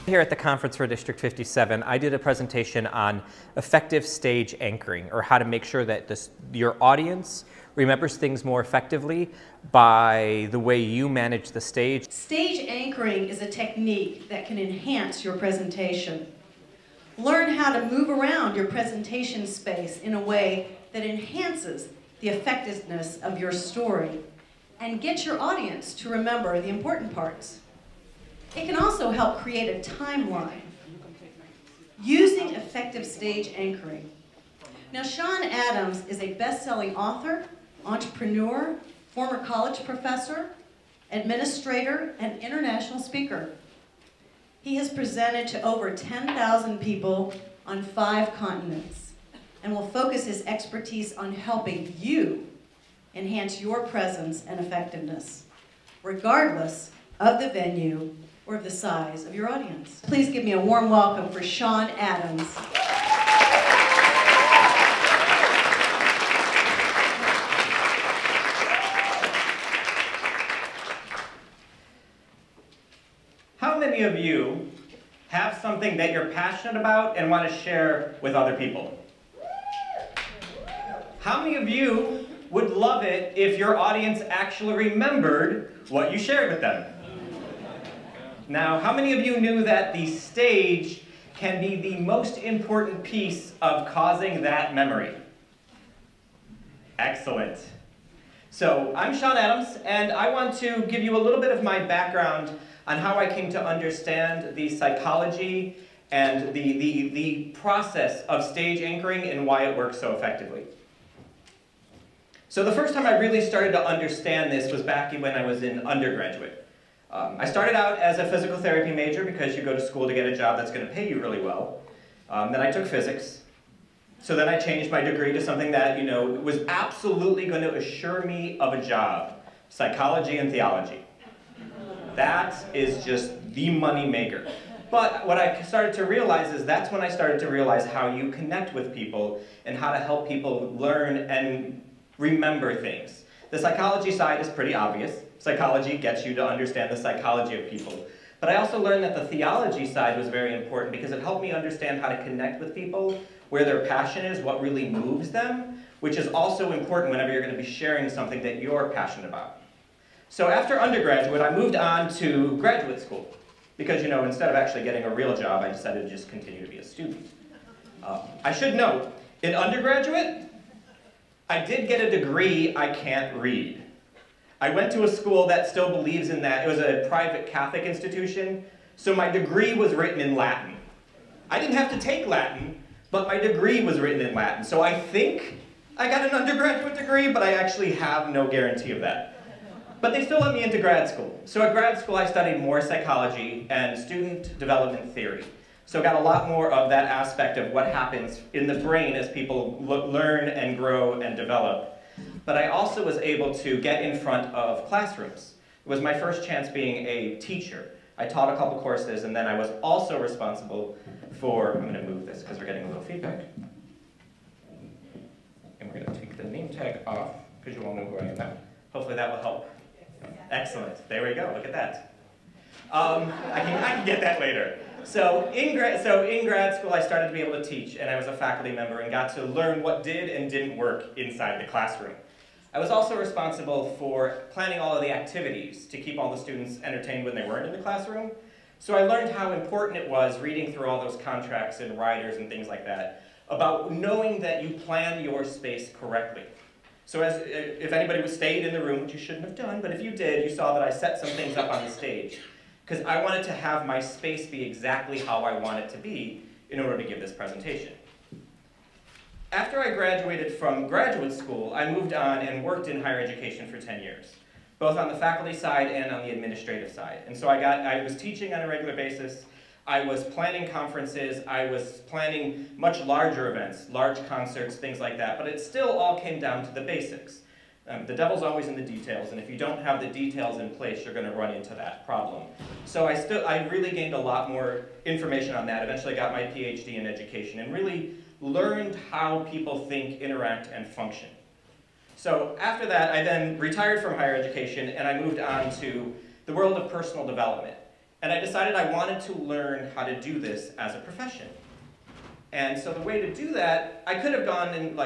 Here at the conference for District 57, I did a presentation on effective stage anchoring, or how to make sure that your audience remembers things more effectively by the way you manage the stage. Stage anchoring is a technique that can enhance your presentation. Learn how to move around your presentation space in a way that enhances the effectiveness of your story and get your audience to remember the important parts. It can also help create a timeline using effective stage anchoring. Now, Sean Adams is a best-selling author, entrepreneur, former college professor, administrator, and international speaker. He has presented to over 10,000 people on 5 continents and will focus his expertise on helping you enhance your presence and effectiveness, regardless of the venue or of the size of your audience. Please give me a warm welcome for Sean Adams. How many of you have something that you're passionate about and want to share with other people? How many of you would love it if your audience actually remembered what you shared with them? Now, how many of you knew that the stage can be the most important piece of causing that memory? Excellent. So, I'm Sean Adams, and I want to give you a little bit of my background on how I came to understand the psychology and the process of stage anchoring and why it works so effectively. So the first time I really started to understand this was back when I was in undergraduate. I started out as a physical therapy major because you go to school to get a job that's going to pay you really well. Then I took physics. So then I changed my degree to something that, was absolutely going to assure me of a job: psychology and theology. That is just the money maker. But what I started to realize is that's when I started to realize how you connect with people and how to help people learn and remember things. The psychology side is pretty obvious. Psychology gets you to understand the psychology of people. But I also learned that the theology side was very important because it helped me understand how to connect with people, where their passion is, what really moves them, which is also important whenever you're going to be sharing something that you're passionate about. So after undergraduate, I moved on to graduate school because, instead of actually getting a real job, I decided to just continue to be a student. I should note, in undergraduate, I did get a degree I can't read. I went to a school that still believes in that. It was a private Catholic institution, so my degree was written in Latin. I didn't have to take Latin, but my degree was written in Latin. So I think I got an undergraduate degree, but I actually have no guarantee of that. But they still let me into grad school. So at grad school, I studied more psychology and student development theory. So got a lot more of that aspect of what happens in the brain as people learn and grow and develop. But I also was able to get in front of classrooms. It was my first chance being a teacher. I taught a couple courses, and then I was also responsible for, I'm going to move this because we're getting a little feedback. And we're going to take the name tag off because you won't know who I am now. Hopefully that will help. Excellent. There we go. Look at that. I can get that later. So in grad school, I started to be able to teach, and I was a faculty member and got to learn what did and didn't work inside the classroom. I was also responsible for planning all of the activities to keep all the students entertained when they weren't in the classroom. So I learned how important it was, reading through all those contracts and riders and things like that, about knowing that you plan your space correctly. So if anybody stayed in the room, which you shouldn't have done, but if you did, you saw that I set some things up on the stage, because I wanted to have my space be exactly how I want it to be in order to give this presentation. After I graduated from graduate school, I moved on and worked in higher education for 10 years, both on the faculty side and on the administrative side. And so I was teaching on a regular basis, I was planning conferences, I was planning much larger events, large concerts, things like that, but it still all came down to the basics. The devil's always in the details, and if you don't have the details in place, you're going to run into that problem. So I really gained a lot more information on that. Eventually got my PhD in education and really learned how people think, interact, and function. So after that, I then retired from higher education, and I moved on to the world of personal development. And I decided I wanted to learn how to do this as a profession. And so the way to do that, I could have gone and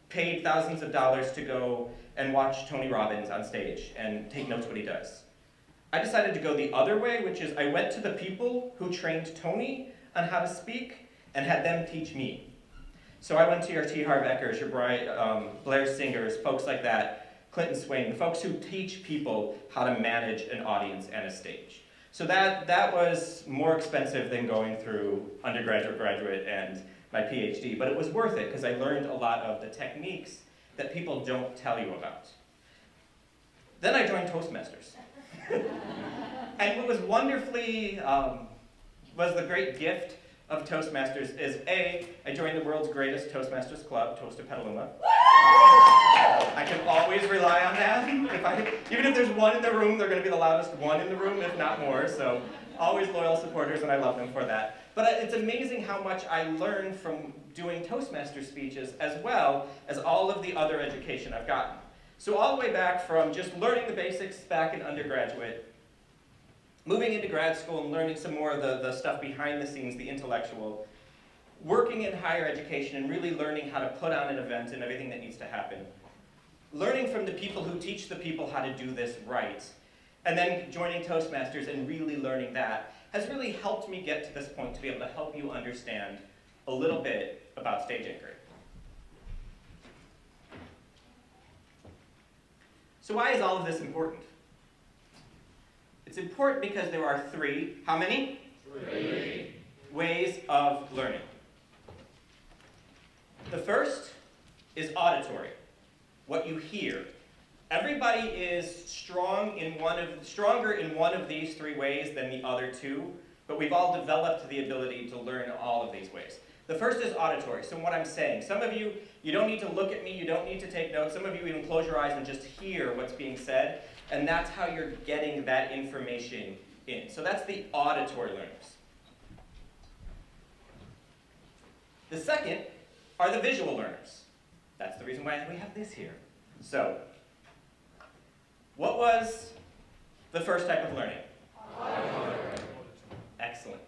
paid thousands of dollars to go and watch Tony Robbins on stage and take notes what he does. I decided to go the other way, which is I went to the people who trained Tony on how to speak and had them teach me. So I went to your T. Harv Ekers, your Blair Singers, folks like that, Clinton Swain, the folks who teach people how to manage an audience and a stage. So that was more expensive than going through undergraduate, graduate, and my PhD, but it was worth it because I learned a lot of the techniques that people don't tell you about. Then I joined Toastmasters. And what was wonderfully, was the great gift of Toastmasters is I joined the world's greatest Toastmasters club, Toast of Petaluma. I can always rely on that. Even if there's one in the room, they're going to be the loudest one in the room, if not more. So always loyal supporters, and I love them for that. But it's amazing how much I learned from doing Toastmaster speeches as well as all of the other education I've gotten. So all the way back from just learning the basics back in undergraduate, moving into grad school and learning some more of the stuff behind the scenes, the intellectual, working in higher education and really learning how to put on an event and everything that needs to happen, learning from the people who teach the people how to do this right, and then joining Toastmasters and really learning that has really helped me get to this point to be able to help you understand a little bit about stage anchoring. So why is all of this important? It's important because there are three, how many? 3 ways of learning. The first is auditory, what you hear. Everybody is stronger in one of these 3 ways than the other 2, but we've all developed the ability to learn all of these ways. The first is auditory, so what I'm saying. Some of you, you don't need to look at me, you don't need to take notes. Some of you even close your eyes and just hear what's being said, and that's how you're getting that information in. So that's the auditory learners. The second are the visual learners. That's the reason why we have this here. So, what was the first type of learning? Auditory. Excellent.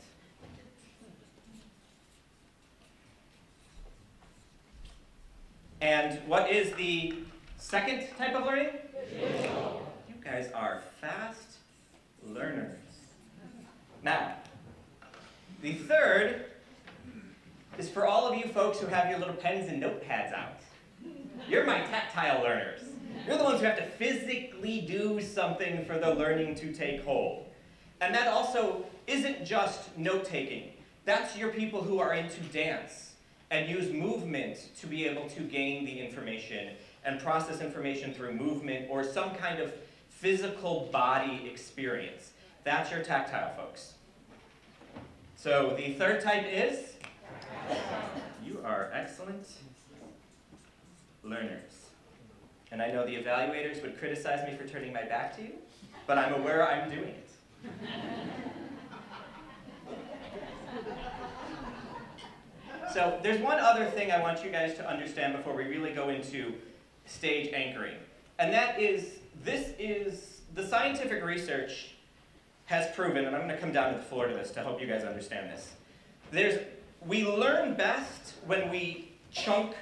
And what is the second type of learning? Visual. You guys are fast learners. Now, the third is for all of you folks who have your little pens and notepads out. You're my tactile learners. You're the ones who have to physically do something for the learning to take hold. And that also isn't just note-taking. That's your people who are into dance and use movement to be able to gain the information and process information through movement or some kind of physical body experience. That's your tactile folks. So the third type is? You are excellent learners. And I know the evaluators would criticize me for turning my back to you, but I'm aware I'm doing it. So there's one other thing I want you guys to understand before we really go into stage anchoring. And that is, the scientific research has proven, and I'm going to come down to the floor to this to help you guys understand this. We learn best when we chunk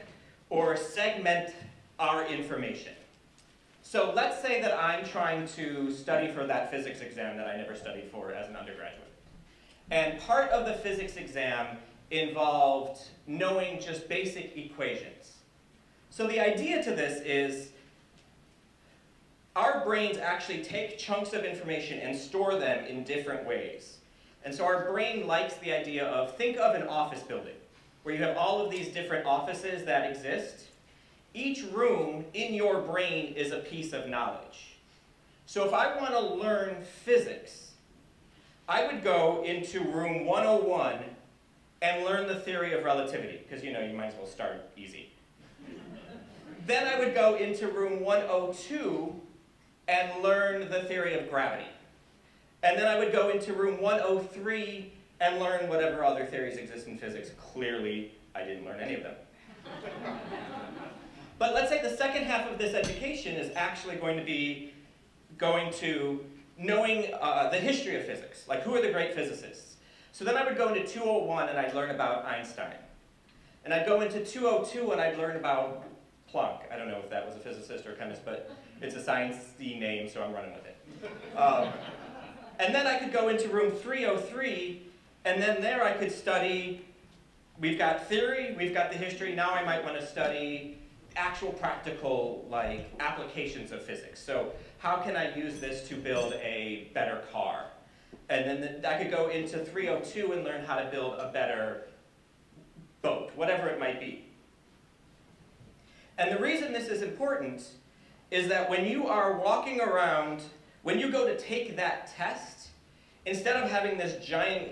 or segment our information. So let's say that I'm trying to study for that physics exam that I never studied for as an undergraduate. And part of the physics exam involved knowing just basic equations. So the idea to this is our brains actually take chunks of information and store them in different ways. And so our brain likes the idea of, think of an office building, where you have all of these different offices that exist. Each room in your brain is a piece of knowledge. So if I want to learn physics, I would go into room 101 and learn the theory of relativity, because you might as well start easy. Then I would go into room 102 and learn the theory of gravity. And then I would go into room 103 and learn whatever other theories exist in physics. Clearly, I didn't learn any of them. But let's say the second half of this education is actually going to be going to knowing the history of physics, like who are the great physicists. So then I would go into 201 and I'd learn about Einstein. And I'd go into 202 and I'd learn about Planck. I don't know if that was a physicist or a chemist, but it's a science-y name, so I'm running with it. And then I could go into room 303, and then there I could study, we've got theory, we've got the history, now I might want to study actual practical applications of physics. So how can I use this to build a better car? And then I could go into 302 and learn how to build a better boat, whatever it might be. And the reason this is important is that when you are walking around, when you go to take that test, instead of having this giant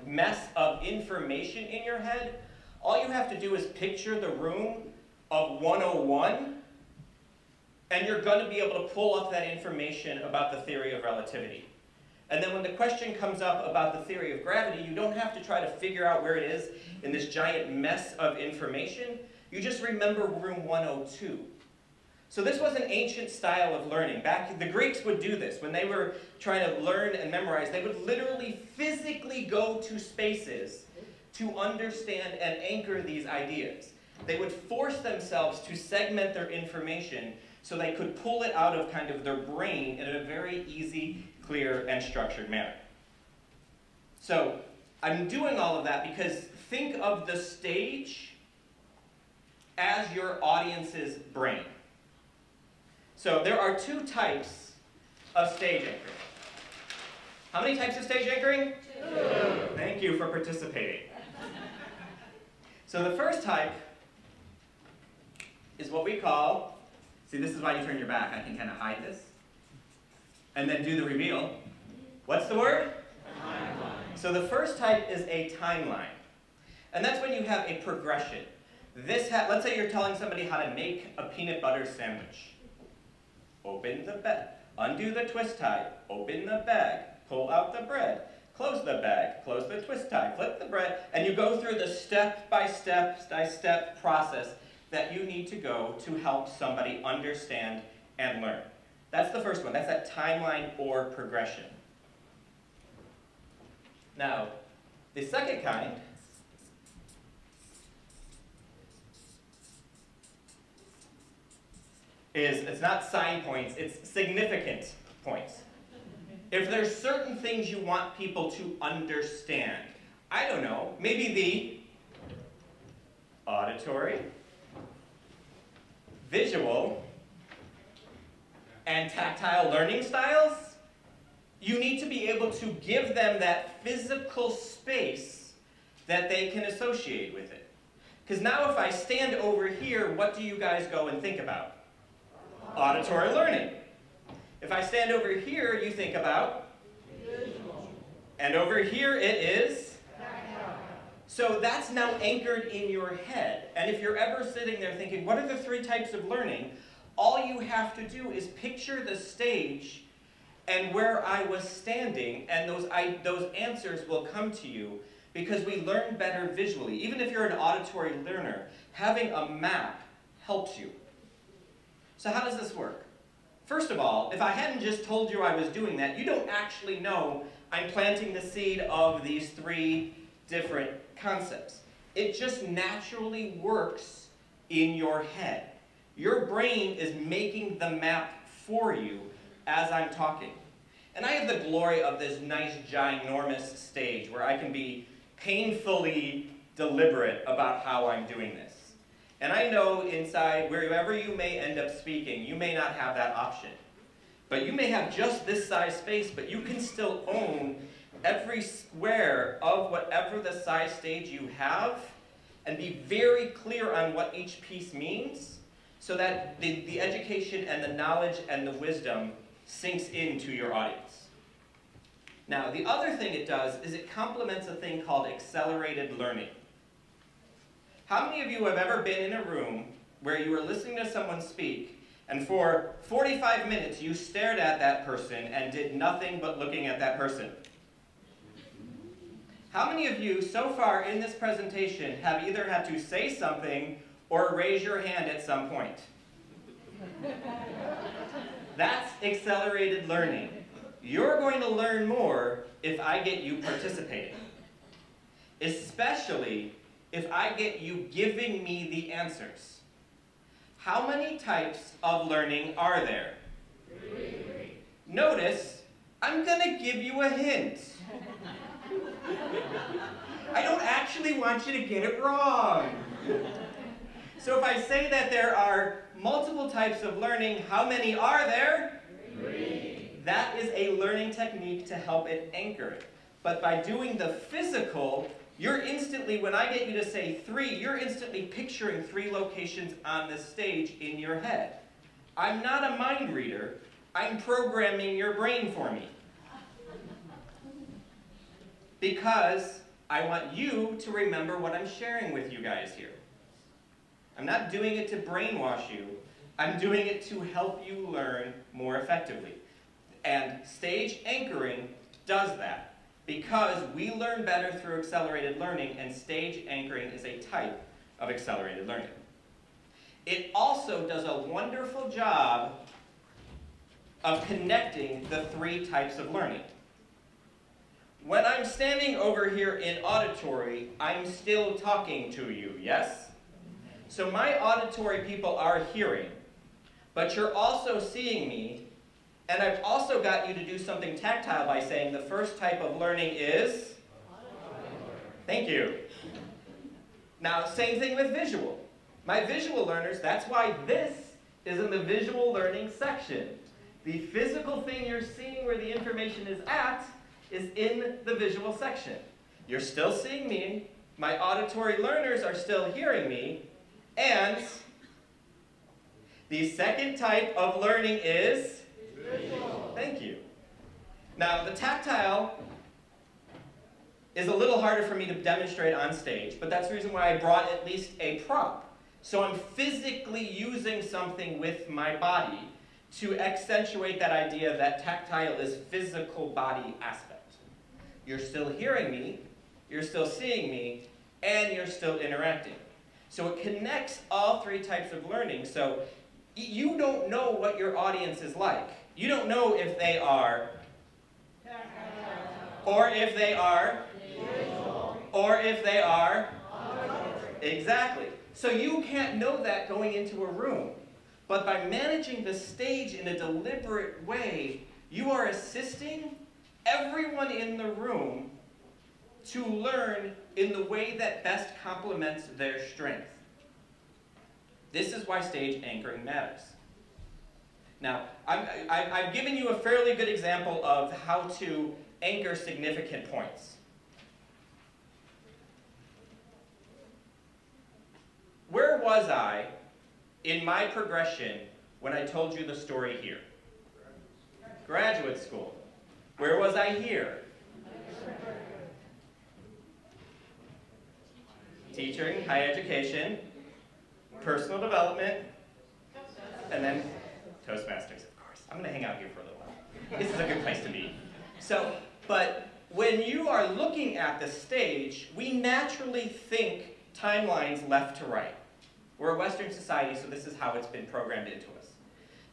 mess of information in your head, all you have to do is picture the room of 101, and you're going to be able to pull up that information about the theory of relativity. And then when the question comes up about the theory of gravity, you don't have to try to figure out where it is in this giant mess of information. You just remember room 102. So this was an ancient style of learning. The Greeks would do this. When they were trying to learn and memorize, they would literally physically go to spaces to understand and anchor these ideas. They would force themselves to segment their information so they could pull it out of kind of their brain in a very easy, clear, and structured manner. So I'm doing all of that because think of the stage as your audience's brain. So there are two types of stage anchoring. How many types of stage anchoring? 2. Thank you for participating. So the first type is what we call, see, this is why you turn your back. I can kind of hide this. And then do the reveal. What's the word? Timeline. So the first type is a timeline. And that's when you have a progression. Let's say you're telling somebody how to make a peanut butter sandwich. Open the bag, undo the twist tie, open the bag, pull out the bread, close the bag, close the twist tie, flip the bread, and you go through the step-by-step process that you need to go to help somebody understand and learn. That's the first one. That's that timeline or progression. Now, the second kind it's not sign points, it's significant points. If there's certain things you want people to understand, I don't know, maybe the auditory, visual, and tactile learning styles, you need to be able to give them that physical space that they can associate with it. Because now if I stand over here, what do you guys go and think about? Auditory learning. If I stand over here, you think about visual. And over here it is tactile. So that's now anchored in your head. And if you're ever sitting there thinking, what are the 3 types of learning? All you have to do is picture the stage and where I was standing, and those answers will come to you because we learn better visually. Even if you're an auditory learner, having a map helps you. So how does this work? First of all, if I hadn't just told you I was doing that, you don't actually know I'm planting the seed of these 3 different concepts. It just naturally works in your head. Your brain is making the map for you as I'm talking. And I have the glory of this nice, ginormous stage where I can be painfully deliberate about how I'm doing this. And I know inside, wherever you may end up speaking, you may not have that option. But you may have just this size space, but you can still own every square of whatever the size stage you have and be very clear on what each piece means so that the education and the knowledge and the wisdom sinks into your audience. Now, the other thing it does is it complements a thing called accelerated learning. How many of you have ever been in a room where you were listening to someone speak and for 45 minutes you stared at that person and did nothing but looking at that person? How many of you so far in this presentation have either had to say something or raise your hand at some point? That's accelerated learning. you're going to learn more if I get you participating, especially if I get you giving me the answers. How many types of learning are there? 3. Notice, I'm going to give you a hint. I don't actually want you to get it wrong. So if I say that there are multiple types of learning, how many are there? 3. That is a learning technique to help it anchor it. But by doing the physical, you're instantly, when I get you to say 3, you're instantly picturing 3 locations on the stage in your head. I'm not a mind reader. I'm programming your brain for me. Because I want you to remember what I'm sharing with you guys here. I'm not doing it to brainwash you. I'm doing it to help you learn more effectively. And stage anchoring does that because we learn better through accelerated learning, and stage anchoring is a type of accelerated learning. It also does a wonderful job of connecting the 3 types of learning. When I'm standing over here in auditory, I'm still talking to you, yes? So my auditory people are hearing, but you're also seeing me, and I've also got you to do something tactile by saying the first type of learning is? Thank you. Now, same thing with visual. My visual learners, that's why this is in the visual learning section. The physical thing you're seeing where the information is at is in the visual section. You're still seeing me, my auditory learners are still hearing me, and the second type of learning is visual. Thank you. Now, the tactile is a little harder for me to demonstrate on stage, but that's the reason why I brought at least a prop. So I'm physically using something with my body to accentuate that idea that tactile is physical body aspect. You're still hearing me, you're still seeing me, and you're still interacting. So it connects all 3 types of learning. So you don't know what your audience is like. You don't know if they are or if they are or if they are exactly. So you can't know that going into a room. But by managing the stage in a deliberate way, you are assisting everyone in the room to learn in the way that best complements their strength. This is why stage anchoring matters. Now, I've given you a fairly good example of how to anchor significant points. Where was I in my progression when I told you the story here? Graduate school. Where was I here? Teaching, higher education, personal development, and then Toastmasters, of course. I'm going to hang out here for a little while. This is a good place to be. So, but when you are looking at the stage, we naturally think timelines left to right. We're a Western society, so this is how it's been programmed into us.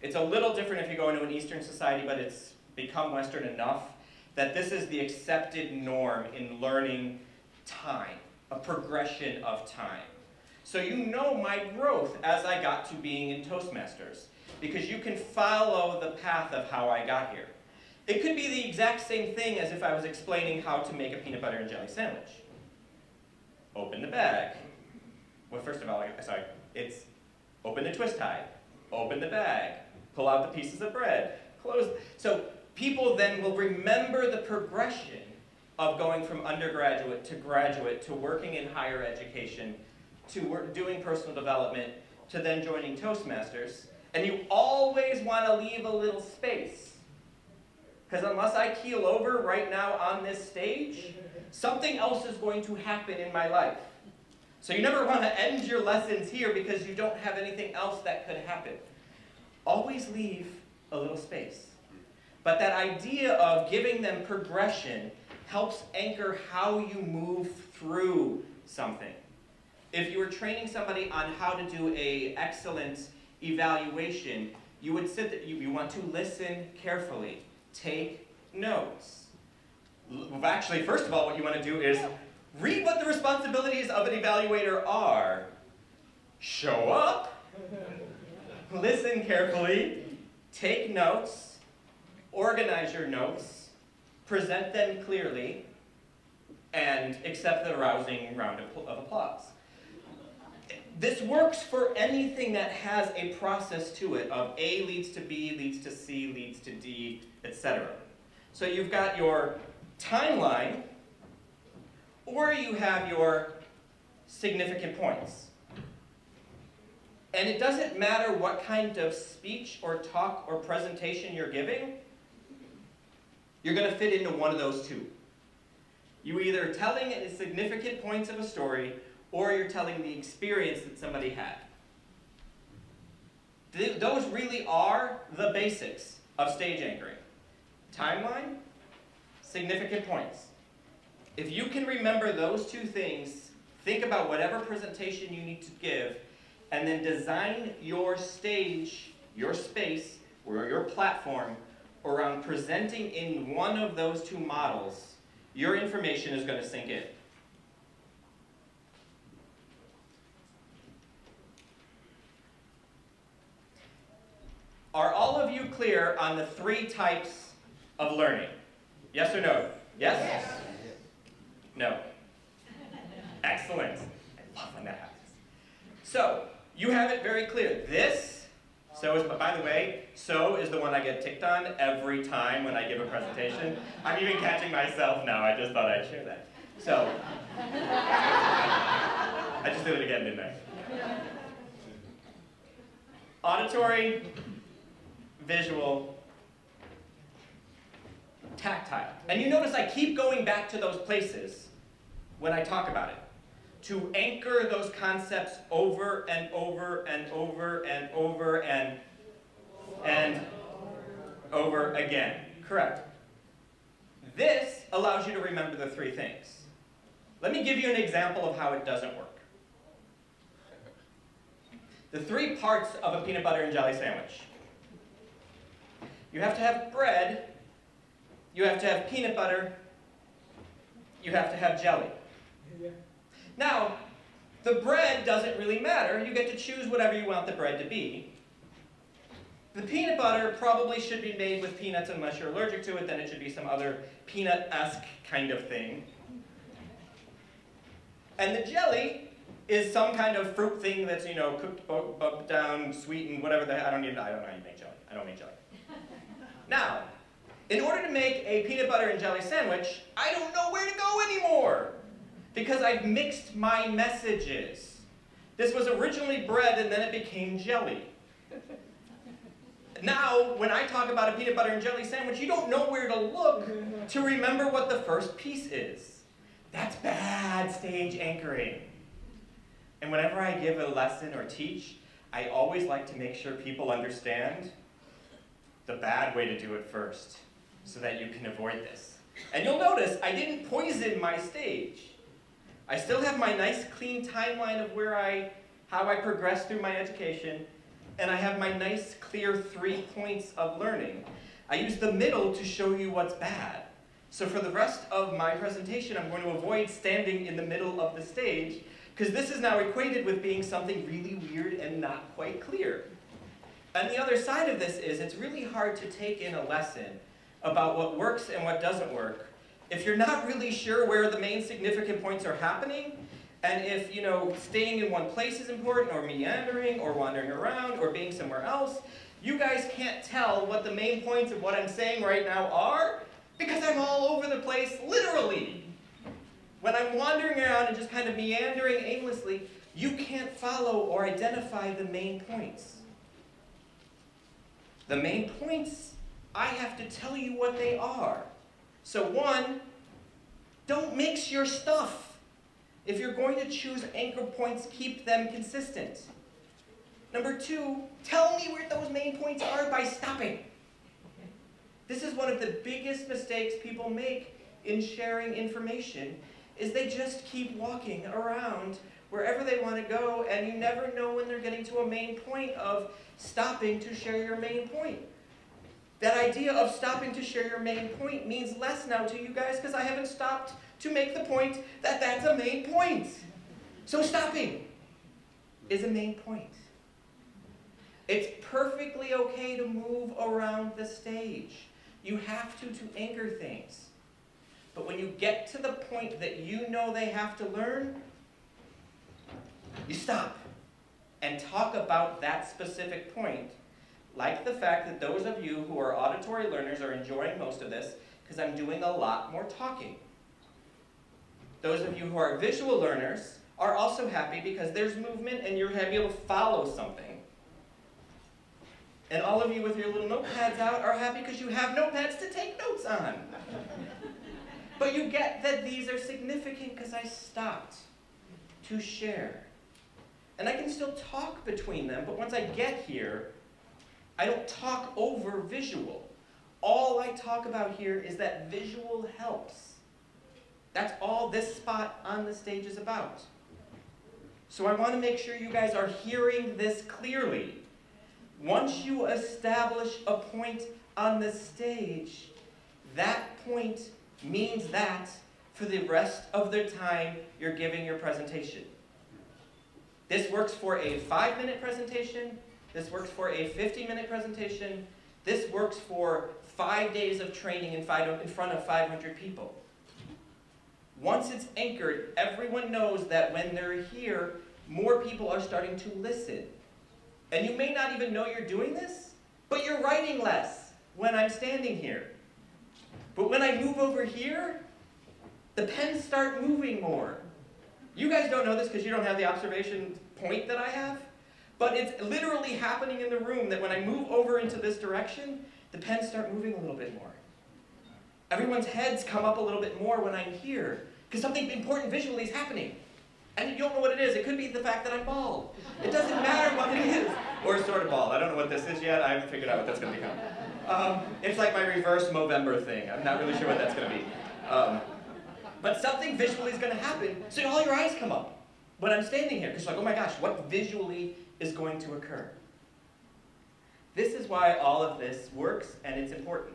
It's a little different if you go into an Eastern society, but it's become Western enough that this is the accepted norm in learning time, a progression of time. So you know my growth as I got to being in Toastmasters, because you can follow the path of how I got here. It could be the exact same thing as if I was explaining how to make a peanut butter and jelly sandwich. Open the bag. Well, first of all, sorry, it's open the twist tie, open the bag, pull out the pieces of bread, close. So people then will remember the progression of going from undergraduate to graduate to working in higher education to doing personal development to then joining Toastmasters. And you always want to leave a little space. Because unless I keel over right now on this stage, something else is going to happen in my life. So you never want to end your lessons here because you don't have anything else that could happen. Always leave a little space. But that idea of giving them progression helps anchor how you move through something. If you were training somebody on how to do an excellent evaluation, you would sit there, you want to listen carefully, take notes. Actually, first of all, what you want to do is read what the responsibilities of an evaluator are. Show up, listen carefully, take notes, organize your notes, present them clearly, and accept the rousing round of applause. This works for anything that has a process to it of A leads to B, leads to C, leads to D, etc. So you've got your timeline, or you have your significant points. And it doesn't matter what kind of speech or talk or presentation you're giving, you're going to fit into one of those two. You're either telling the significant points of a story, or you're telling the experience that somebody had. Those really are the basics of stage anchoring. Timeline, significant points. If you can remember those two things, think about whatever presentation you need to give, and then design your stage, your space, or your platform around presenting in one of those two models, your information is going to sink in. Are all of you clear on the 3 types of learning? Yes or no? Yes? Yes. No. Excellent. I love when that happens. So, you have it very clear. This, by the way, so is the one I get ticked on every time when I give a presentation. I'm even catching myself now. I just thought I'd share that. So, I just did it again, didn't I? Auditory, visual, tactile. And you notice I keep going back to those places when I talk about it, to anchor those concepts over and over and over and over and over again. Correct. This allows you to remember the 3 things. Let me give you an example of how it doesn't work. The 3 parts of a peanut butter and jelly sandwich. You have to have bread, you have to have peanut butter, you have to have jelly. Now, the bread doesn't really matter. You get to choose whatever you want the bread to be. The peanut butter probably should be made with peanuts unless you're allergic to it, then it should be some other peanut-esque kind of thing. And the jelly is some kind of fruit thing that's, you know, cooked, bubbed down, sweetened, whatever the heck. I don't know how you make jelly. I don't make jelly. Now, in order to make a peanut butter and jelly sandwich, I don't know where to go anymore because I've mixed my messages. This was originally bread and then it became jelly. Now, when I talk about a peanut butter and jelly sandwich, you don't know where to look to remember what the first piece is. That's bad stage anchoring. And whenever I give a lesson or teach, I always like to make sure people understand the bad way to do it first, so that you can avoid this. And you'll notice I didn't poison my stage. I still have my nice clean timeline of how I progress through my education, and I have my nice clear 3 points of learning. I use the middle to show you what's bad. So for the rest of my presentation, I'm going to avoid standing in the middle of the stage, because this is now equated with being something really weird and not quite clear. And the other side of this is it's really hard to take in a lesson about what works and what doesn't work if you're not really sure where the main significant points are happening, and if, you know, staying in one place is important, or meandering, or wandering around, or being somewhere else. You guys can't tell what the main points of what I'm saying right now are because I'm all over the place, literally. When I'm wandering around and just kind of meandering aimlessly, you can't follow or identify the main points. The main points, I have to tell you what they are. So 1, don't mix your stuff. If you're going to choose anchor points, keep them consistent. Number 2, tell me where those main points are by stopping. This is one of the biggest mistakes people make in sharing information, is they just keep walking around wherever they want to go, and you never know when they're getting to a main point of stopping to share your main point. That idea of stopping to share your main point means less now to you guys because I haven't stopped to make the point that that's a main point. So stopping is a main point. It's perfectly okay to move around the stage. You have to anchor things. But when you get to the point that you know they have to learn, you stop and talk about that specific point, like the fact that those of you who are auditory learners are enjoying most of this because I'm doing a lot more talking. Those of you who are visual learners are also happy because there's movement and you're able to follow something. And all of you with your little notepads out are happy because you have notepads to take notes on. But you get that these are significant because I stopped to share. And I can still talk between them, but once I get here, I don't talk over visual. All I talk about here is that visual helps. That's all this spot on the stage is about. So I want to make sure you guys are hearing this clearly. Once you establish a point on the stage, that point means that for the rest of the time you're giving your presentation. This works for a 5-minute presentation. This works for a 50-minute presentation. This works for 5 days of training in front of 500 people. Once it's anchored, everyone knows that when they're here, more people are starting to listen. And you may not even know you're doing this, but you're writing less when I'm standing here. But when I move over here, the pens start moving more. You guys don't know this because you don't have the observation point that I have, but it's literally happening in the room that when I move over into this direction, the pens start moving a little bit more. Everyone's heads come up a little bit more when I'm here because something important visually is happening. And you don't know what it is. It could be the fact that I'm bald. It doesn't matter what it is. Or sort of bald. I don't know what this is yet. I haven't figured out what that's going to become. It's like my reverse Movember thing. I'm not really sure what that's going to be. But something visually is going to happen, so all your eyes come up when I'm standing here. Because you're like, oh my gosh, what visually is going to occur? This is why all of this works, and it's important.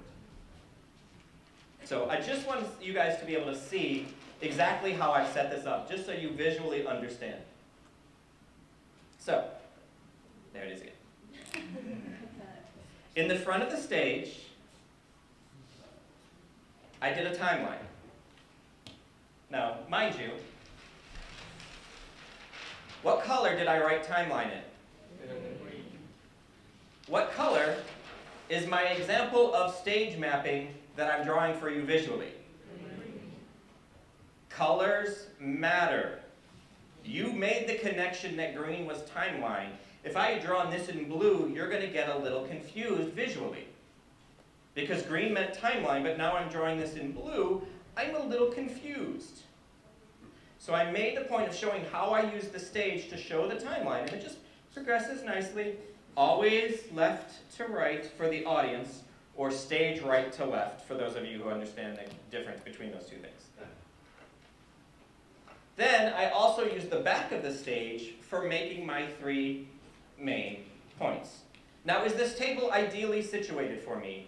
So I just want you guys to be able to see exactly how I set this up, just so you visually understand. So, there it is again. In the front of the stage, I did a timeline. Now, mind you, what color did I write timeline in? What color is my example of stage mapping that I'm drawing for you visually? Colors matter. You made the connection that green was timeline. If I had drawn this in blue, you're going to get a little confused visually. Because green meant timeline, but now I'm drawing this in blue, I'm a little confused. So I made the point of showing how I use the stage to show the timeline, and it just progresses nicely. Always left to right for the audience, or stage right to left for those of you who understand the difference between those two things. Then I also use the back of the stage for making my 3 main points. Now, is this table ideally situated for me?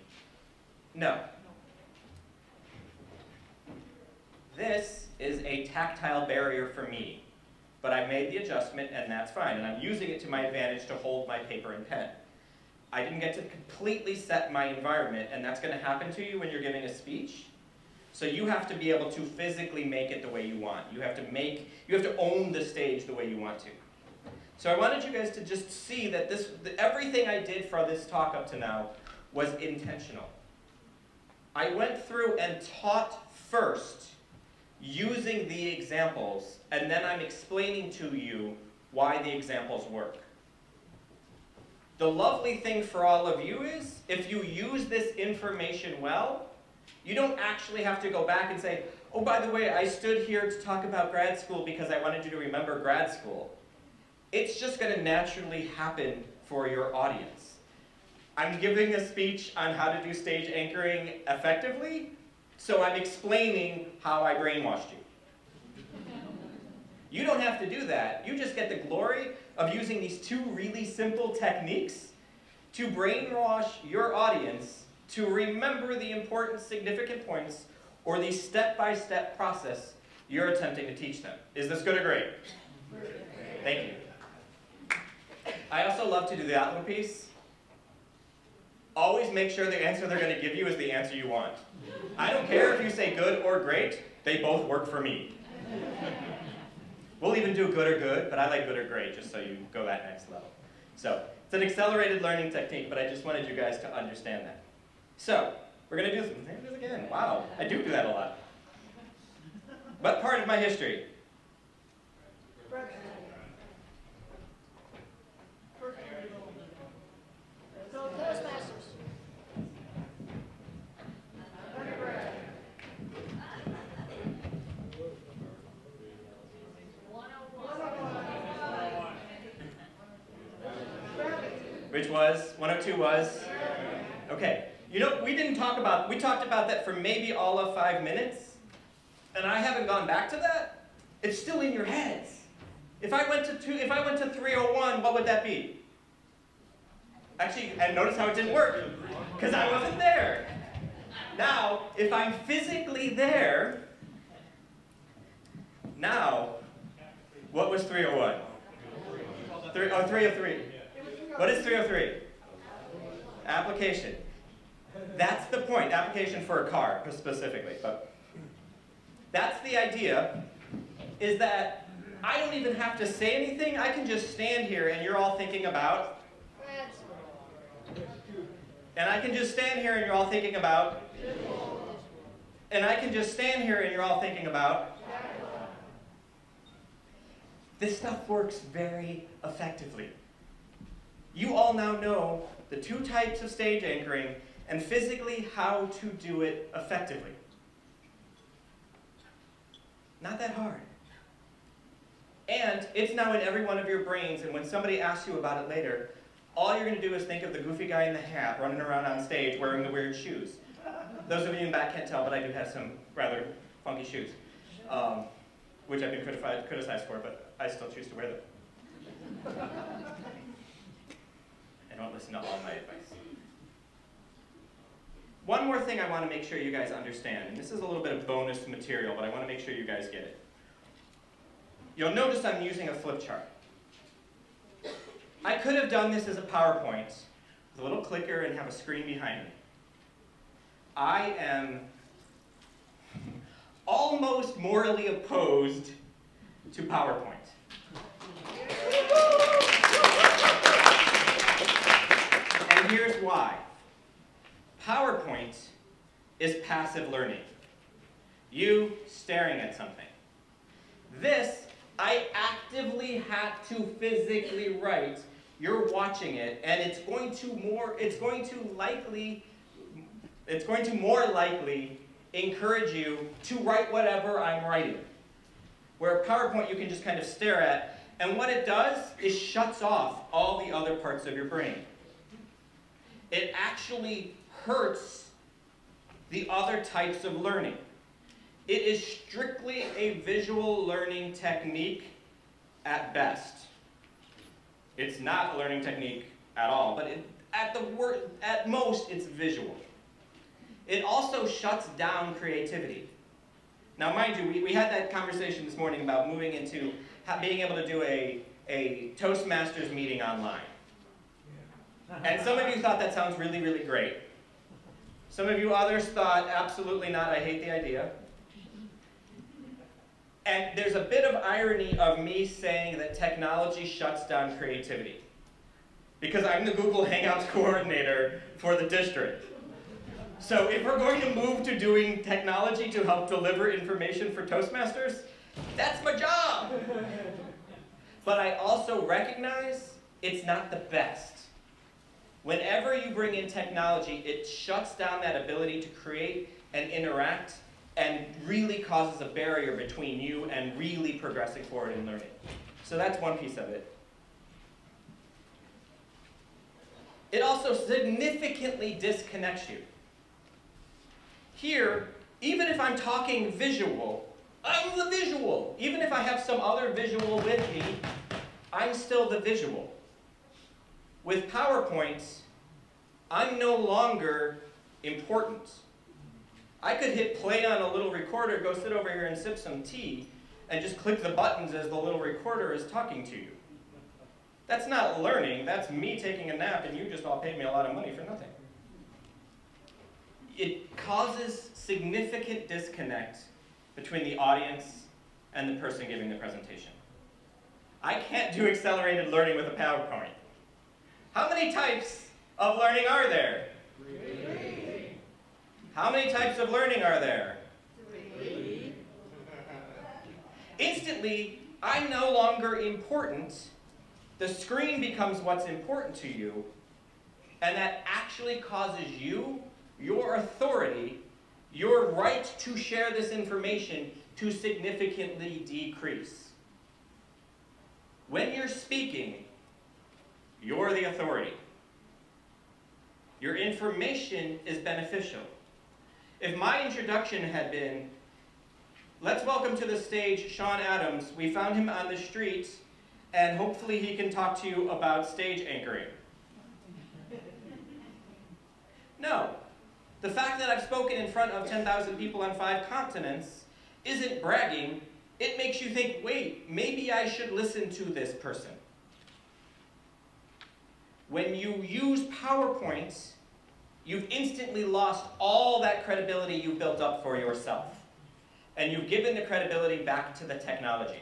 No. This is a tactile barrier for me, but I made the adjustment and that's fine, and I'm using it to my advantage to hold my paper and pen. I didn't get to completely set my environment, and that's going to happen to you when you're giving a speech. So you have to be able to physically make it the way you want. You have to own the stage the way you want to. So I wanted you guys to just see that everything I did for this talk up to now was intentional. I went through and taught first using the examples, and then I'm explaining to you why the examples work. The lovely thing for all of you is, if you use this information well, you don't actually have to go back and say, oh, by the way, I stood here to talk about grad school because I wanted you to remember grad school. It's just going to naturally happen for your audience. I'm giving a speech on how to do stage anchoring effectively, so I'm explaining how I brainwashed you. You don't have to do that. You just get the glory of using these 2 really simple techniques to brainwash your audience to remember the important, significant points or the step-by-step process you're attempting to teach them. Is this good or great? Thank you. I also love to do the output piece. Always make sure the answer they're going to give you is the answer you want. I don't care if you say good or great, they both work for me. We'll even do good or good, but I like good or great just so you go that next level. So it's an accelerated learning technique, but I just wanted you guys to understand that. So we're going to do this again. Wow, I do that a lot. What part of my history? Toastmasters. Which was? 102 was? Okay. You know, we talked about that for maybe all of 5 minutes, and I haven't gone back to that. It's still in your heads. If I went to 301, what would that be? Actually, and notice how it didn't work, because I wasn't there. Now, if I'm physically there, now, what was 301? 303. What is 303? Application. That's the point, application for a car, specifically. But that's the idea, is that I don't even have to say anything. I can just stand here and you're all thinking about. And I can just stand here and you're all thinking about. And I can just stand here and you're all thinking about. This stuff works very effectively. You all now know the 2 types of stage anchoring and physically how to do it effectively. Not that hard. And it's now in every one of your brains, and when somebody asks you about it later, all you're going to do is think of the goofy guy in the hat running around on stage wearing the weird shoes. Those of you in the back can't tell, but I do have some rather funky shoes, which I've been criticized for, but I still choose to wear them. And don't listen to all my advice. One more thing I want to make sure you guys understand, and this is a little bit of bonus material, but I want to make sure you guys get it. You'll notice I'm using a flip chart. I could have done this as a PowerPoint with a little clicker and have a screen behind me. I am almost morally opposed to PowerPoint. And here's why. PowerPoint is passive learning. You staring at something. This, I actively had to physically write. You're watching it, and it's going to more likely encourage you to write whatever I'm writing. Where PowerPoint you can just kind of stare at, and what it does is shuts off all the other parts of your brain. It actually hurts the other types of learning. It is strictly a visual learning technique at best. It's not a learning technique at all, but at most it's visual. It also shuts down creativity. Now mind you, we had that conversation this morning about moving into being able to do a Toastmasters meeting online. And some of you thought that sounds really, really great. Some of you others thought, absolutely not, I hate the idea. And there's a bit of irony of me saying that technology shuts down creativity. Because I'm the Google Hangouts coordinator for the district. So if we're going to move to doing technology to help deliver information for Toastmasters, that's my job. But I also recognize it's not the best. Whenever you bring in technology, it shuts down that ability to create and interact and really causes a barrier between you and really progressing forward in learning. So that's one piece of it. It also significantly disconnects you. Here, even if I'm talking visual, I'm the visual. Even if I have some other visual with me, I'm still the visual. With PowerPoint, I'm no longer important. I could hit play on a little recorder, go sit over here and sip some tea, and just click the buttons as the little recorder is talking to you. That's not learning, that's me taking a nap and you just all paid me a lot of money for nothing. It causes significant disconnect between the audience and the person giving the presentation. I can't do accelerated learning with a PowerPoint. How many types of learning are there? 3. How many types of learning are there? 3. Instantly, I'm no longer important. The screen becomes what's important to you, and that actually causes you, your authority, your right to share this information to significantly decrease. When you're speaking, you're the authority. Your information is beneficial. If my introduction had been, let's welcome to the stage Sean Adams. We found him on the street, and hopefully he can talk to you about stage anchoring. No. The fact that I've spoken in front of 10,000 people on 5 continents isn't bragging. It makes you think, wait, maybe I should listen to this person. When you use PowerPoint, you've instantly lost all that credibility you've built up for yourself. And you've given the credibility back to the technology.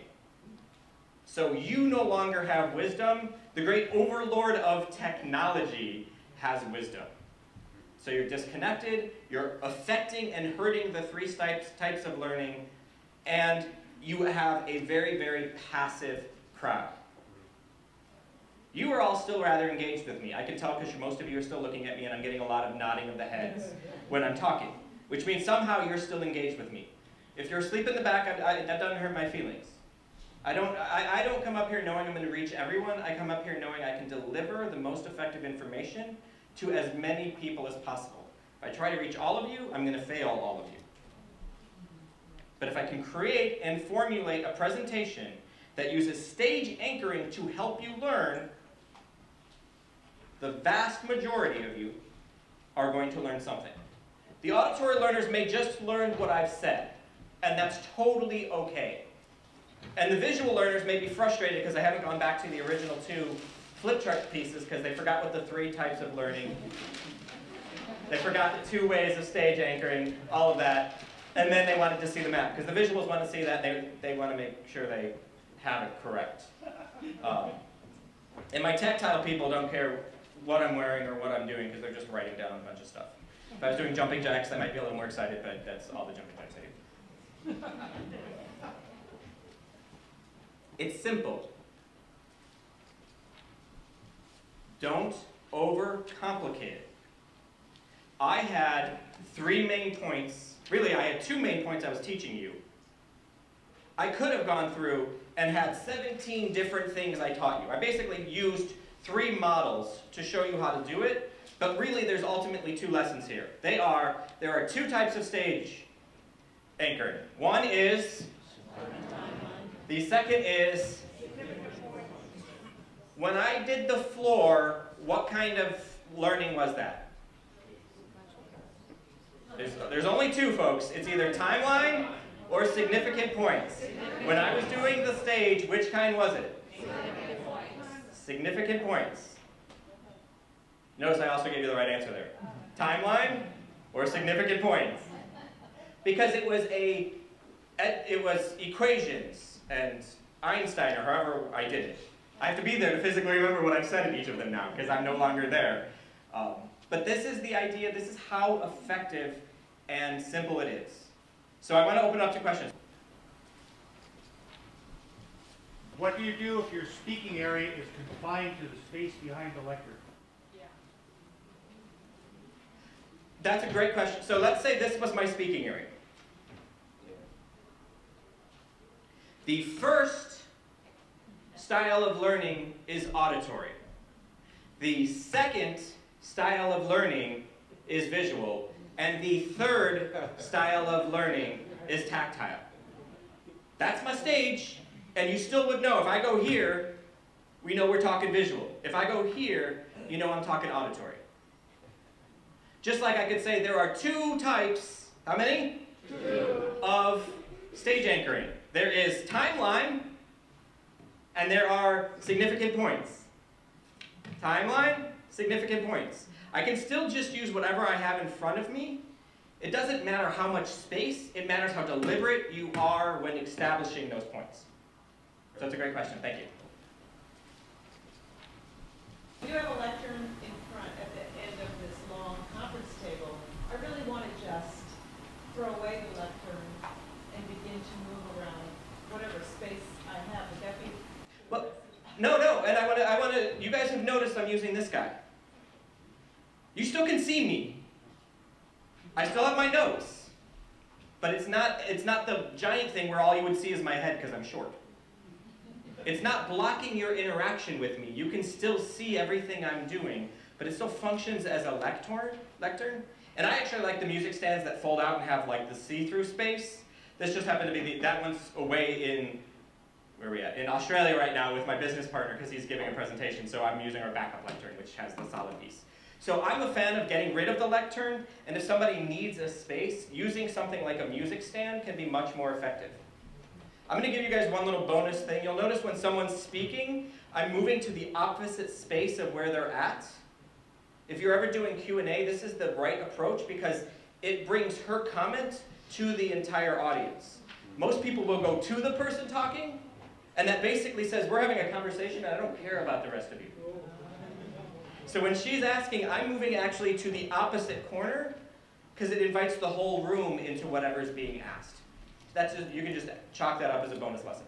So you no longer have wisdom. The great overlord of technology has wisdom. So you're disconnected, you're affecting and hurting the 3 types of learning, and you have a very, very passive crowd. You are all still rather engaged with me. I can tell because most of you are still looking at me and I'm getting a lot of nodding of the heads when I'm talking, which means somehow you're still engaged with me. If you're asleep in the back, that doesn't hurt my feelings. I don't come up here knowing I'm going to reach everyone. I come up here knowing I can deliver the most effective information to as many people as possible. If I try to reach all of you, I'm going to fail all of you. But if I can create and formulate a presentation that uses stage anchoring to help you learn, the vast majority of you are going to learn something. The auditory learners may just learn what I've said, and that's totally okay. And the visual learners may be frustrated because I haven't gone back to the original 2 flip chart pieces because they forgot what the 3 types of learning, they forgot the 2 ways of stage anchoring, all of that, and then they wanted to see the map because the visuals want to see that, they want to make sure they have it correct. And my tactile people don't care what I'm wearing or what I'm doing because they're just writing down a bunch of stuff. If I was doing jumping jacks, I might be a little more excited, but that's all the jumping jacks I do. It's simple. Don't overcomplicate it. I had 3 main points. Really, I had 2 main points I was teaching you. I could have gone through and had 17 different things I taught you. I basically used 3 models to show you how to do it, but really there's ultimately 2 lessons here. There are 2 types of stage anchoring. One is, the second is, when I did the floor, what kind of learning was that? There's only 2, folks. It's either timeline or significant points. When I was doing the stage, which kind was it? Significant points. Significant points. Notice I also gave you the right answer there. Timeline or significant points. Because it was equations and Einstein or however I did it. I have to be there to physically remember what I've said in each of them now because I'm no longer there. But this is the idea, this is how effective and simple it is. So I want to open up to questions. What do you do if your speaking area is confined to the space behind the lectern? That's a great question. So let's say this was my speaking area. The first style of learning is auditory. The second style of learning is visual. And the third style of learning is tactile. That's my stage. And you still would know, if I go here, we know we're talking visual. If I go here, you know I'm talking auditory. Just like I could say there are two types, how many? Two. Of stage anchoring. There is timeline, and there are significant points. Timeline, significant points. I can still just use whatever I have in front of me. It doesn't matter how much space, it matters how deliberate you are when establishing those points. So that's a great question, thank you. You have a lectern in front at the end of this long conference table. I really want to just throw away the lectern and begin to move around whatever space I have. Would that be? Well, no, and I want to. You guys have noticed I'm using this guy. You still can see me. I still have my nose, but it's not the giant thing where all you would see is my head because I'm short. It's not blocking your interaction with me. You can still see everything I'm doing, but it still functions as a lectern. And I actually like the music stands that fold out and have like the see-through space. This just happened to be that one's away in, where are we at? In Australia right now with my business partner because he's giving a presentation, so I'm using our backup lectern, which has the solid piece. So I'm a fan of getting rid of the lectern, and if somebody needs a space, using something like a music stand can be much more effective. I'm going to give you guys one little bonus thing. You'll notice when someone's speaking, I'm moving to the opposite space of where they're at. If you're ever doing Q&A, this is the right approach because it brings her comment to the entire audience. Most people will go to the person talking, and that basically says, we're having a conversation and I don't care about the rest of you. So when she's asking, I'm moving actually to the opposite corner because it invites the whole room into whatever's being asked. That's just, you can just chalk that up as a bonus lesson.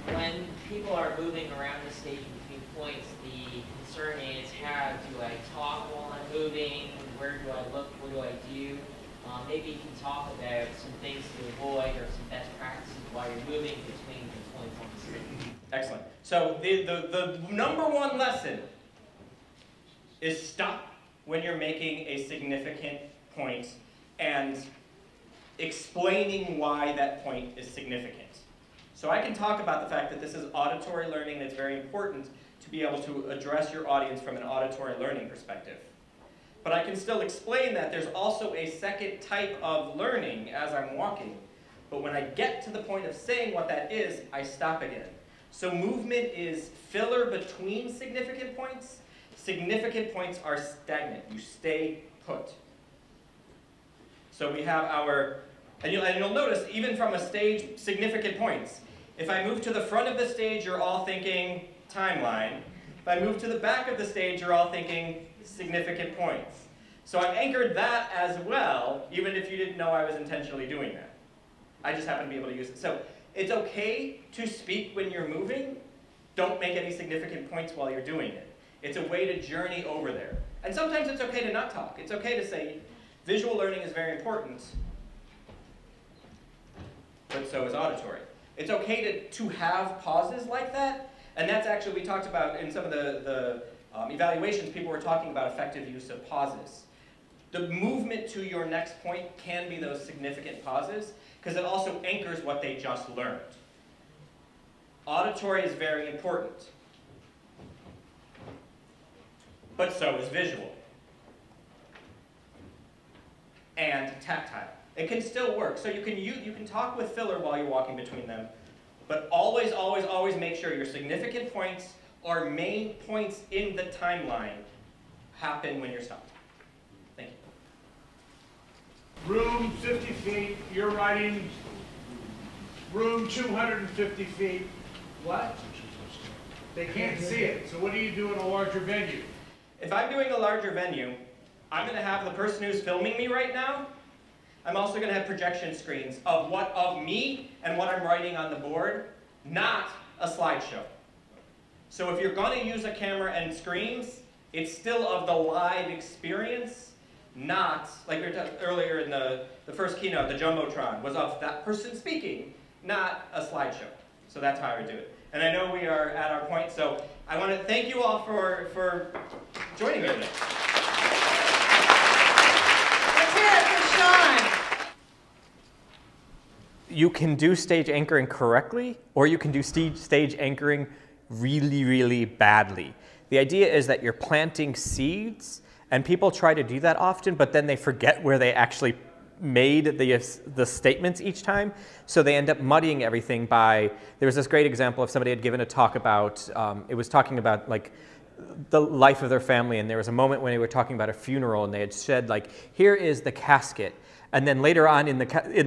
When people are moving around the stage between points, the concern is how do I talk while I'm moving, where do I look, what do I do? Maybe you can talk about some things to avoid or some best practices while you're moving between the points on the stage. Excellent. So the number one lesson is stop when you're making a significant point and explaining why that point is significant. So I can talk about the fact that this is auditory learning and it's very important to be able to address your audience from an auditory learning perspective. But I can still explain that there's also a second type of learning as I'm walking. But when I get to the point of saying what that is, I stop again. So movement is filler between significant points. Significant points are stagnant. You stay put. So we have our, and you'll notice even from a stage, significant points. If I move to the front of the stage, you're all thinking timeline. If I move to the back of the stage, you're all thinking significant points. So I've anchored that as well, even if you didn't know I was intentionally doing that. I just happen to be able to use it. So it's okay to speak when you're moving. Don't make any significant points while you're doing it. It's a way to journey over there. And sometimes it's okay to not talk. It's okay to say, visual learning is very important, but so is auditory. It's okay to have pauses like that, and that's actually, we talked about in some of the evaluations, people were talking about effective use of pauses. The movement to your next point can be those significant pauses, because it also anchors what they just learned. Auditory is very important, but so is visual. And tactile. It can still work. So you can talk with filler while you're walking between them, but always, always, always make sure your significant points or main points in the timeline happen when you're stopped. Thank you. Room 50 feet, you're writing room 250 feet. What? They can't see it. So what do you do in a larger venue? If I'm doing a larger venue, I'm going to have the person who's filming me right now. I'm also going to have projection screens of me and what I'm writing on the board, not a slideshow. So if you're going to use a camera and screens, it's still of the live experience, not, like we were talking earlier in the first keynote, the Jumbotron, was of that person speaking, not a slideshow. So that's how I would do it. And I know we are at our point, so I want to thank you all for joining me today. Let's hear it for Sean. You can do stage anchoring correctly, or you can do stage anchoring really, really badly. The idea is that you're planting seeds, and people try to do that often, but then they forget where they actually made the statements each time, so they end up muddying everything by, there was this great example of somebody had given a talk about, it was talking about like the life of their family, and there was a moment when they were talking about a funeral, and they had said like, here is the casket, and then later on in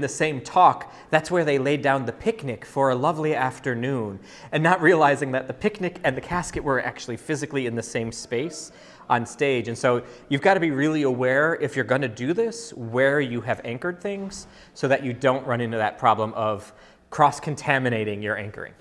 the same talk, that's where they laid down the picnic for a lovely afternoon, and not realizing that the picnic and the casket were actually physically in the same space on stage. And so you've got to be really aware, if you're going to do this, where you have anchored things so that you don't run into that problem of cross-contaminating your anchoring.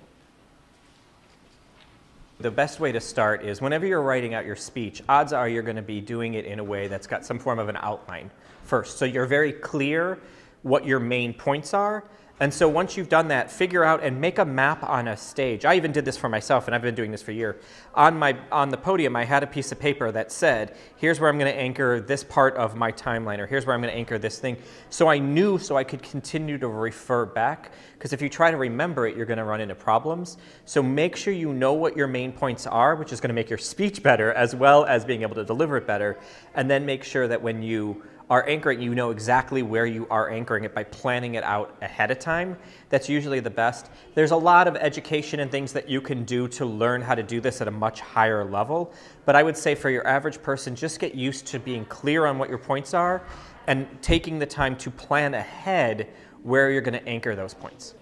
The best way to start is whenever you're writing out your speech, odds are you're going to be doing it in a way that's got some form of an outline first. So you're very clear what your main points are. And so once you've done that, figure out and make a map on a stage. I even did this for myself, and I've been doing this for a year. On the podium, I had a piece of paper that said, here's where I'm going to anchor this part of my timeline, or here's where I'm going to anchor this thing. So I knew, so I could continue to refer back, because if you try to remember it, you're going to run into problems. So make sure you know what your main points are, which is going to make your speech better, as well as being able to deliver it better. And then make sure that when you are anchoring, you know exactly where you are anchoring it by planning it out ahead of time. That's usually the best. There's a lot of education and things that you can do to learn how to do this at a much higher level. But I would say for your average person, just get used to being clear on what your points are and taking the time to plan ahead where you're going to anchor those points.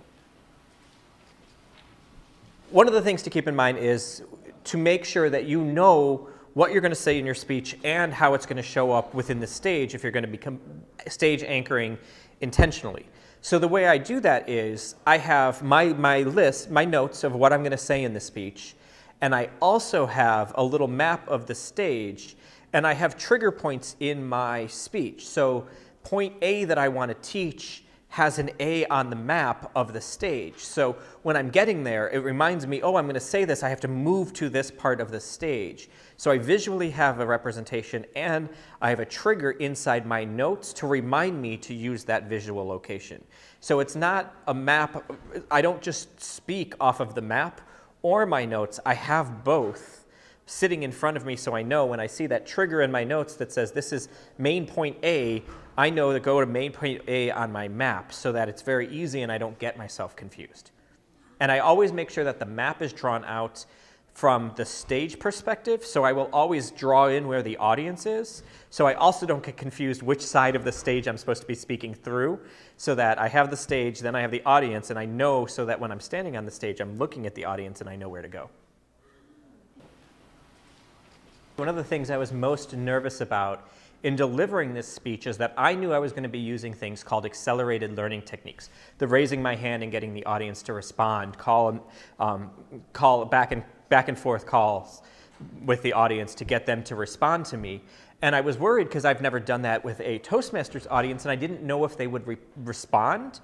One of the things to keep in mind is to make sure that you know what you're going to say in your speech and how it's going to show up within the stage if you're going to become stage anchoring intentionally. So the way I do that is I have my list, my notes of what I'm going to say in the speech, and I also have a little map of the stage, and I have trigger points in my speech. So point A that I want to teach has an A on the map of the stage. So when I'm getting there, it reminds me, oh, I'm going to say this, I have to move to this part of the stage. So I visually have a representation, and I have a trigger inside my notes to remind me to use that visual location. So it's not a map, I don't just speak off of the map or my notes, I have both sitting in front of me, so I know when I see that trigger in my notes that says this is main point A, I know to go to main point A on my map so that it's very easy and I don't get myself confused. And I always make sure that the map is drawn out from the stage perspective, so I will always draw in where the audience is, so I also don't get confused which side of the stage I'm supposed to be speaking through, so that I have the stage, then I have the audience, and I know so that when I'm standing on the stage, I'm looking at the audience and I know where to go. One of the things I was most nervous about in delivering this speech is that I knew I was going to be using things called accelerated learning techniques. The raising my hand and getting the audience to respond, call back and forth calls with the audience to get them to respond to me. And I was worried because I've never done that with a Toastmasters audience, and I didn't know if they would respond.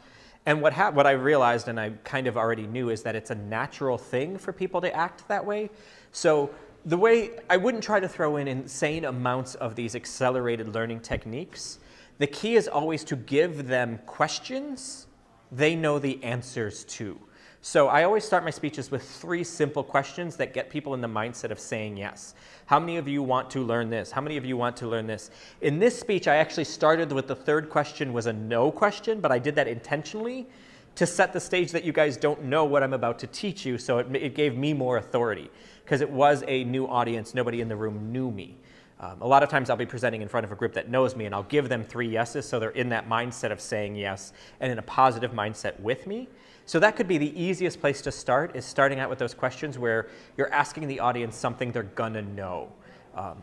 And what I realized, and I kind of already knew, is that it's a natural thing for people to act that way. So the way I wouldn't try to throw in insane amounts of these accelerated learning techniques. The key is always to give them questions they know the answers to. So I always start my speeches with 3 simple questions that get people in the mindset of saying yes. How many of you want to learn this? How many of you want to learn this? In this speech, I actually started with the 3rd question was a no question, but I did that intentionally to set the stage that you guys don't know what I'm about to teach you, so it gave me more authority, because it was a new audience. Nobody in the room knew me. A lot of times I'll be presenting in front of a group that knows me, and I'll give them 3 yeses, so they're in that mindset of saying yes and in a positive mindset with me. So that could be the easiest place to start, is starting out with those questions where you're asking the audience something they're gonna know.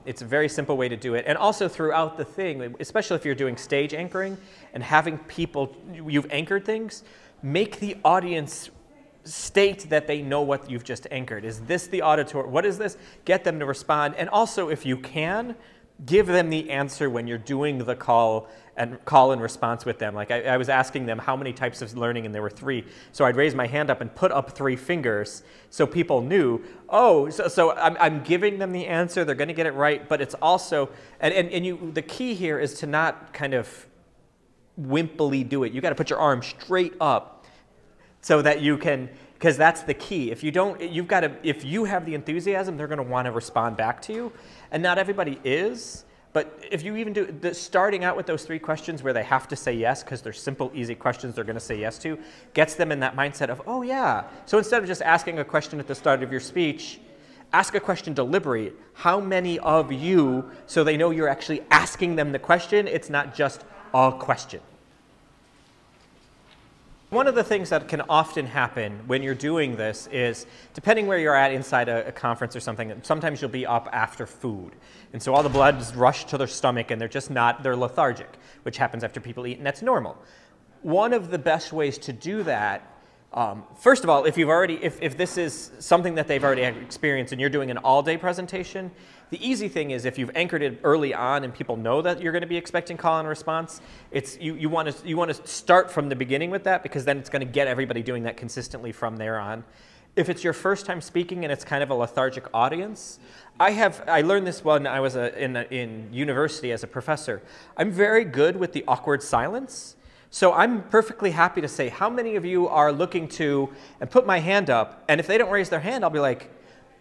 It's a very simple way to do it. And also throughout the thing, especially if you're doing stage anchoring and having people, you've anchored things, make the audience state that they know what you've just anchored. Is this the auditory? What is this? Get them to respond. And also, if you can, give them the answer when you're doing the call and response with them. Like I was asking them how many types of learning, and there were 3. So I'd raise my hand up and put up 3 fingers so people knew, oh, so I'm giving them the answer, they're going to get it right, but it's also, the key here is to not kind of wimpily do it. You got to put your arm straight up so that you can, because that's the key. If you don't, you've got to, if you have the enthusiasm, they're going to want to respond back to you. And not everybody is, but if you even do, starting out with those 3 questions where they have to say yes, because they're simple, easy questions they're going to say yes to, gets them in that mindset of, oh yeah. So instead of just asking a question at the start of your speech, ask a question deliberately. How many of you, so they know you're actually asking them the question, it's not just a question. One of the things that can often happen when you're doing this is, depending where you're at inside a conference or something, sometimes you'll be up after food. And so all the blood's rushed to their stomach and they're just not, they're lethargic, which happens after people eat, and that's normal. One of the best ways to do that, first of all, if you've already, if this is something that they've already experienced and you're doing an all-day presentation, the easy thing is if you've anchored it early on and people know that you're going to be expecting call and response, it's, you want to start from the beginning with that, because then it's going to get everybody doing that consistently from there on. If it's your first time speaking and it's kind of a lethargic audience, I learned this when I was in university as a professor. I'm very good with the awkward silence. So I'm perfectly happy to say, how many of you are looking to, and put my hand up, and if they don't raise their hand, I'll be like,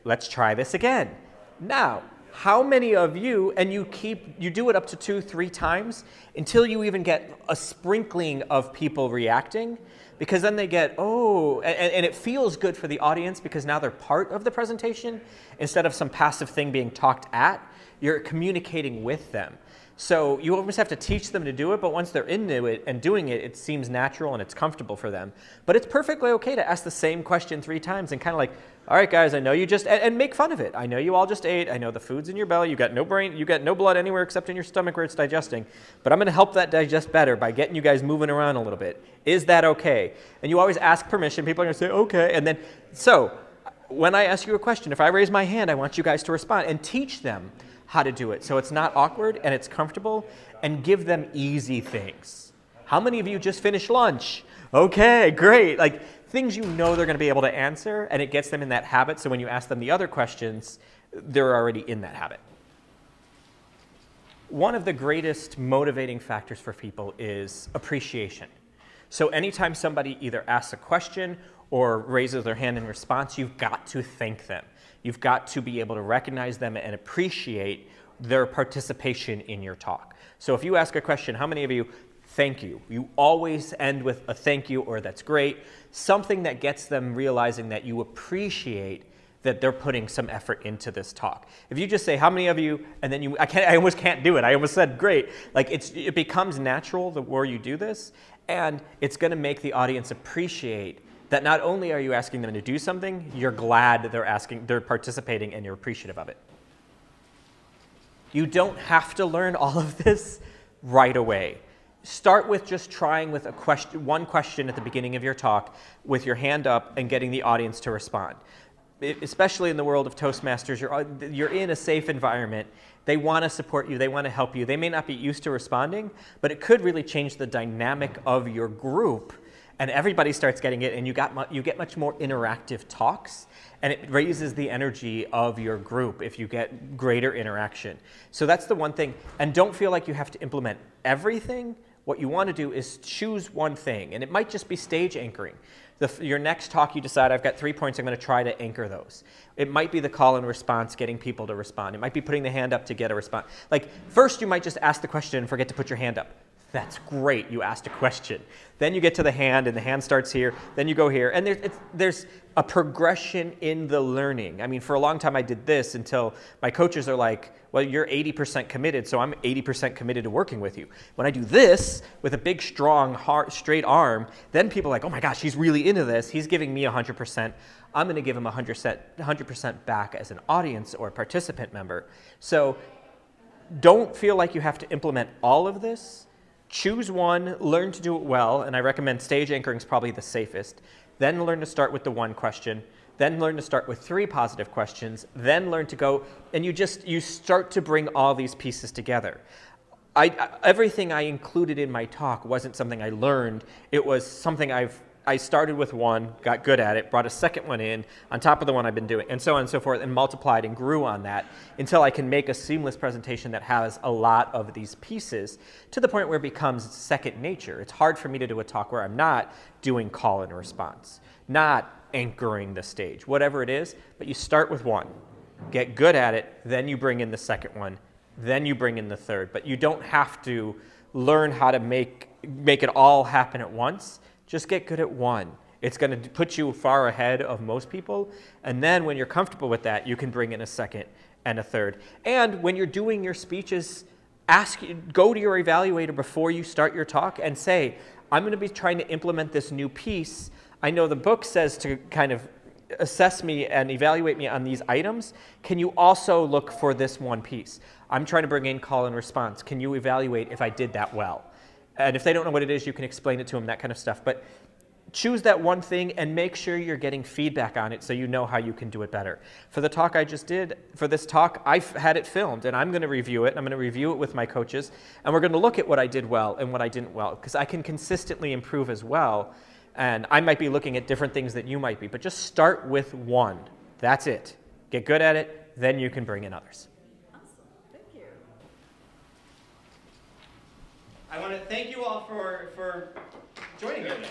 let's try this again. Now, how many of you, and you do it up to 2-3 times until you even get a sprinkling of people reacting, because then they get, oh, and it feels good for the audience because now they're part of the presentation instead of some passive thing being talked at. You're communicating with them. So you almost have to teach them to do it, but once they're into it and doing it, it seems natural and it's comfortable for them. But it's perfectly okay to ask the same question 3 times and kind of like, all right, guys, I know you just, and make fun of it. I know you all just ate. I know the food's in your belly. You got no brain, you got no blood anywhere except in your stomach where it's digesting. But I'm going to help that digest better by getting you guys moving around a little bit. Is that okay? And you always ask permission. People are going to say, okay. And then, so when I ask you a question, if I raise my hand, I want you guys to respond and teach them how to do it so it's not awkward and it's comfortable, and give them easy things. How many of you just finished lunch? Okay, great. Like things you know they're going to be able to answer, and it gets them in that habit, so when you ask them the other questions, they're already in that habit. One of the greatest motivating factors for people is appreciation. So anytime somebody either asks a question or raises their hand in response, you've got to thank them. You've got to be able to recognize them and appreciate their participation in your talk. So if you ask a question, how many of you, thank you? You always end with a thank you or that's great, something that gets them realizing that you appreciate that they're putting some effort into this talk. If you just say, how many of you, and then I almost can't do it. I almost said great. Like it becomes natural the more you do this, and it's going to make the audience appreciate that not only are you asking them to do something, you're glad that they're participating and you're appreciative of it. You don't have to learn all of this right away. Start with just trying with one question at the beginning of your talk with your hand up and getting the audience to respond. Especially in the world of Toastmasters, you're in a safe environment. They want to support you. They want to help you. They may not be used to responding, but it could really change the dynamic of your group, and everybody starts getting it, and you get much more interactive talks, and it raises the energy of your group if you get greater interaction. So that's the one thing. And don't feel like you have to implement everything. What you want to do is choose one thing, and it might just be stage anchoring. Your next talk, you decide, I've got 3 points, I'm going to try to anchor those. It might be the call and response, getting people to respond. It might be putting the hand up to get a response. Like, first you might just ask the question and forget to put your hand up. That's great, you asked a question. Then you get to the hand, and the hand starts here, then you go here. And there's a progression in the learning. I mean, for a long time I did this until my coaches are like, well, you're 80% committed, so I'm 80% committed to working with you. When I do this with a big, strong, straight arm, then people are like, oh my gosh, he's really into this. He's giving me 100%. I'm going to give him 100% back as an audience or a participant member. So don't feel like you have to implement all of this. Choose one, learn to do it well, and I recommend stage anchoring is probably the safest. Then learn to start with the one question. Then learn to start with 3 positive questions. Then learn to go, and you start to bring all these pieces together. Everything I included in my talk wasn't something I learned. It was something I've I started with one, got good at it, brought a second one in on top of the one I've been doing, and so on and so forth, and multiplied and grew on that until I can make a seamless presentation that has a lot of these pieces to the point where it becomes second nature. It's hard for me to do a talk where I'm not doing call and response, not anchoring the stage, whatever it is, but you start with one, get good at it, then you bring in the second one, then you bring in the third, but you don't have to learn how to make it all happen at once. Just get good at one. It's going to put you far ahead of most people. And then when you're comfortable with that, you can bring in a second and a third. And when you're doing your speeches, go to your evaluator before you start your talk and say, I'm going to be trying to implement this new piece. I know the book says to kind of assess me and evaluate me on these items. Can you also look for this one piece? I'm trying to bring in call and response. Can you evaluate if I did that well? And if they don't know what it is, you can explain it to them, that kind of stuff. But choose that one thing and make sure you're getting feedback on it so you know how you can do it better. For the talk I just did, for this talk, I've had it filmed, and I'm going to review it. And I'm going to review it with my coaches. And we're going to look at what I did well and what I didn't well, because I can consistently improve as well. And I might be looking at different things that you might be. But just start with one. That's it. Get good at it. Then you can bring in others. I want to thank you all for joining me today.